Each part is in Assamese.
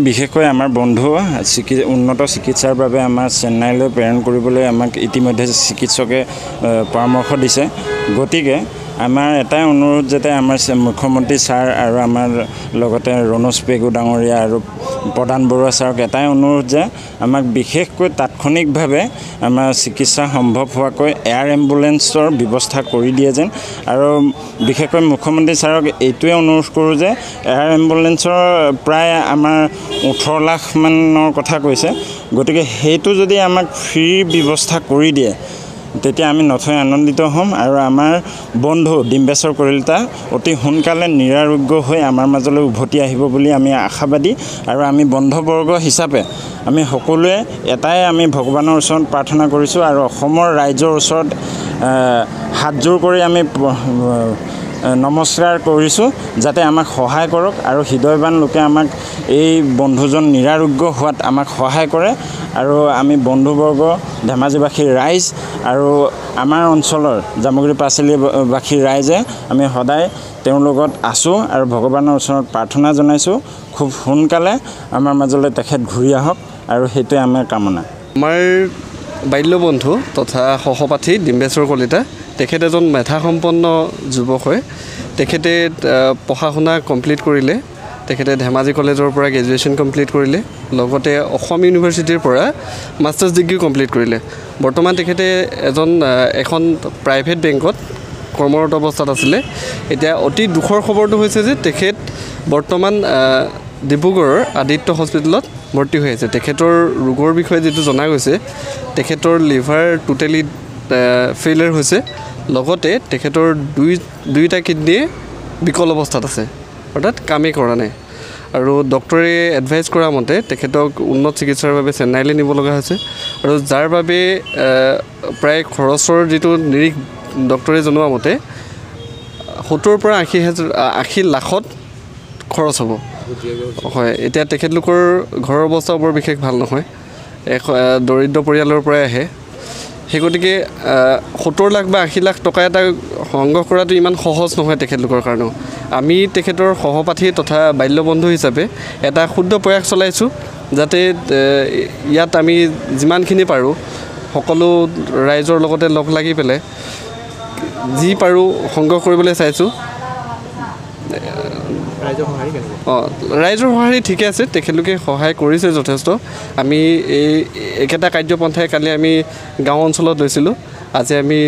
বিশেষকৈ আমাৰ বন্ধু উন্নত চিকিৎসাৰ বাবে আমাৰ চেন্নাইলৈ প্ৰেৰণ কৰিবলৈ আমাক ইতিমধ্যে চিকিৎসকে পৰামৰ্শ দিছে। গতিকে আমাৰ এটাই অনুৰোধ যাতে আমাৰ মুখ্যমন্ত্ৰী ছাৰ আৰু আমাৰ লগতে ৰণোজ পেগু ডাঙৰীয়া আৰু প্ৰধান বৰুৱা ছাৰক এটাই অনুৰোধ যে আমাক বিশেষকৈ তাৎক্ষণিকভাৱে আমাৰ চিকিৎসা সম্ভৱ হোৱাকৈ এয়াৰ এম্বুলেন্সৰ ব্যৱস্থা কৰি দিয়ে যেন। আৰু বিশেষকৈ মুখ্যমন্ত্ৰী ছাৰক এইটোৱে অনুৰোধ কৰোঁ যে এয়াৰ এম্বুলেন্সৰ প্ৰায় আমাৰ 18 লাখ মানৰ কথা কৈছে। গতিকে সেইটো যদি আমাক ফ্ৰী ব্যৱস্থা কৰি দিয়ে তেতিয়া আমি নথৈ আনন্দিত হ'ম আৰু আমাৰ বন্ধু ডিম্বেশ্বৰ কলিতা অতি সোনকালে নিৰাৰোগ্য হৈ আমাৰ মাজলৈ উভতি আহিব বুলি আমি আশাবাদী। আৰু আমি বন্ধুবৰ্গ হিচাপে আমি সকলোৱে এটাই আমি ভগৱানৰ ওচৰত প্ৰাৰ্থনা কৰিছোঁ আৰু অসমৰ ৰাইজৰ ওচৰত হাতজোৰ কৰি আমি নমস্কাৰ কৰিছোঁ যাতে আমাক সহায় কৰক আৰু হৃদয়বান লোকে আমাক এই বন্ধুজন নিৰাৰোগ্য হোৱাত আমাক সহায় কৰে। আৰু আমি বন্ধুবৰ্গ ধেমাজিবাসীৰ ৰাইজ আৰু আমাৰ অঞ্চলৰ জামুগুৰি পাঁচআলিবাসীৰ ৰাইজে আমি সদায় তেওঁৰ লগত আছোঁ আৰু ভগৱানৰ ওচৰত প্ৰাৰ্থনা জনাইছোঁ খুব সোনকালে আমাৰ মাজলৈ তেখেত ঘূৰি আহক আৰু সেইটোৱে আমাৰ কামনা। আমাৰ বাল্য বন্ধু তথা সহপাঠী ডিম্বেশ্বৰ কলিতা তেখেত এজন মেধাসম্পন্ন যুৱক হয়। তেখেতে পঢ়া শুনা কমপ্লিট কৰিলে। তেখেতে ধেমাজি কলেজৰ পৰা গ্ৰেজুৱেশ্যন কমপ্লিট কৰিলে, লগতে অসম ইউনিভাৰ্চিটিৰ পৰা মাষ্টাৰ্ছ ডিগ্ৰী কমপ্লিট কৰিলে। বৰ্তমান তেখেতে এখন প্ৰাইভেট বেংকত কৰ্মৰত অৱস্থাত আছিলে। এতিয়া অতি দুখৰ খবৰটো হৈছে যে তেখেত বৰ্তমান ডিব্ৰুগড়ৰ আদিত্য হস্পিটেলত ভৰ্তি হৈ আছে। তেখেতৰ ৰোগৰ বিষয়ে যিটো জনা গৈছে, তেখেতৰ লিভাৰ টোটেলি ফেইলিয়াৰ হৈছে, লগতে তেখেতৰ দুইটা কিডনীয়ে বিকল অৱস্থাত আছে, অৰ্থাৎ কামেই কৰা নাই। আৰু ডক্টৰে এডভাইচ কৰা মতে তেখেতক উন্নত চিকিৎসাৰ বাবে চেন্নাইলৈ নিব লগা হৈছে। আৰু যাৰ বাবে প্ৰায় খৰচৰ যিটো নিৰিখ ডক্টৰে জনোৱা মতে 70 পৰা 80 লাখত খৰচ হ'ব। হয়, এতিয়া তেখেতলোকৰ ঘৰৰ অৱস্থাও বৰ বিশেষ ভাল নহয়, দৰিদ্ৰ পৰিয়ালৰ পৰাই আহে। সেই গতিকে 70 লাখ বা 80 লাখ টকা এটা সংগ্ৰহ কৰাটো ইমান সহজ নহয় তেখেতলোকৰ কাৰণেও। আমি তেখেতৰ সহপাঠী তথা বাল্য বন্ধু হিচাপে এটা ক্ষুদ্ৰ প্ৰয়াস চলাইছোঁ যাতে ইয়াত আমি যিমানখিনি পাৰোঁ সকলো ৰাইজৰ লগতে লগ লাগি পেলাই যি পাৰোঁ সংগ্ৰহ কৰিবলৈ চাইছোঁ। ৰাইজৰ সঁহাৰি ঠিকে আছে, তেখেতলোকে সহায় কৰিছে যথেষ্ট। আমি একেটা কাৰ্যপন্থাই কালি আমি গাঁও অঞ্চলত লৈছিলোঁ, আজি আমি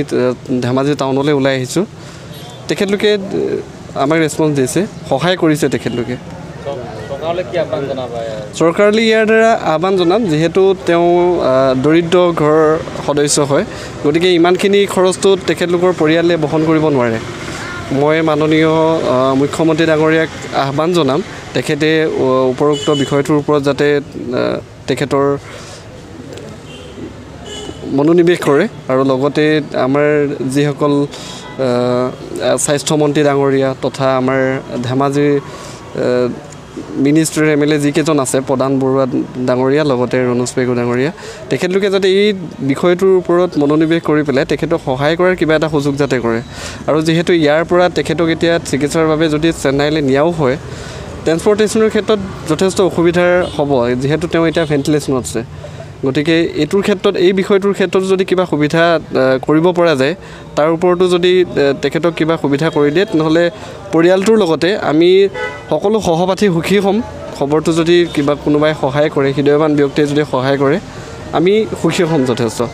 ধেমাজি টাউনলৈ ওলাই আহিছোঁ। তেখেতলোকে আমাক ৰেছপন্স দিছে, সহায় কৰিছে তেখেতলোকে। চৰকাৰলৈ ইয়াৰ দ্বাৰা আহ্বান জনাম, যিহেতু তেওঁ দৰিদ্ৰ ঘৰৰ সদস্য হয়, গতিকে ইমানখিনি খৰচটো তেখেতলোকৰ পৰিয়ালে বহন কৰিব নোৱাৰে। মই মাননীয় মুখ্যমন্ত্ৰী ডাঙৰীয়াক আহ্বান জনাম তেখেতে উপৰোক্ত বিষয়টোৰ ওপৰত যাতে তেখেতৰ মনোনিৱেশ কৰে। আৰু লগতে আমাৰ যিসকল স্বাস্থ্যমন্ত্ৰী ডাঙৰীয়া তথা আমাৰ ধেমাজি মিনিষ্ট্ৰীৰ MLA যিকেইজন আছে, প্ৰধান বৰুৱা ডাঙৰীয়া লগতে ৰণোজ পেগু ডাঙৰীয়া, তেখেতলোকে যাতে এই বিষয়টোৰ ওপৰত মনোনিৱেশ কৰি পেলাই তেখেতক সহায় কৰাৰ কিবা এটা সুযোগ যাতে কৰে। আৰু যিহেতু ইয়াৰ পৰা তেখেতক এতিয়া চিকিৎসাৰ বাবে যদি চেন্নাইলৈ নিয়াও হয়, ট্ৰেন্সপৰ্টেশ্যনৰ ক্ষেত্ৰত যথেষ্ট অসুবিধাৰ হ'ব, যিহেতু তেওঁ এতিয়া ভেণ্টিলেশ্যনত আছে। গতিকে এই বিষয়টোৰ ক্ষেত্ৰত যদি কিবা সুবিধা কৰিব পৰা যায়, তাৰ ওপৰতো যদি তেখেতক কিবা সুবিধা কৰি দিয়ে, তেনেহ'লে পৰিয়ালটোৰ লগতে আমি সকলো সহপাঠী সুখী হ'ম। খবৰটো যদি কিবা কোনোবাই সহায় কৰে, হৃদয়ৱান ব্যক্তিয়ে যদি সহায় কৰে, আমি সুখী হ'ম যথেষ্ট।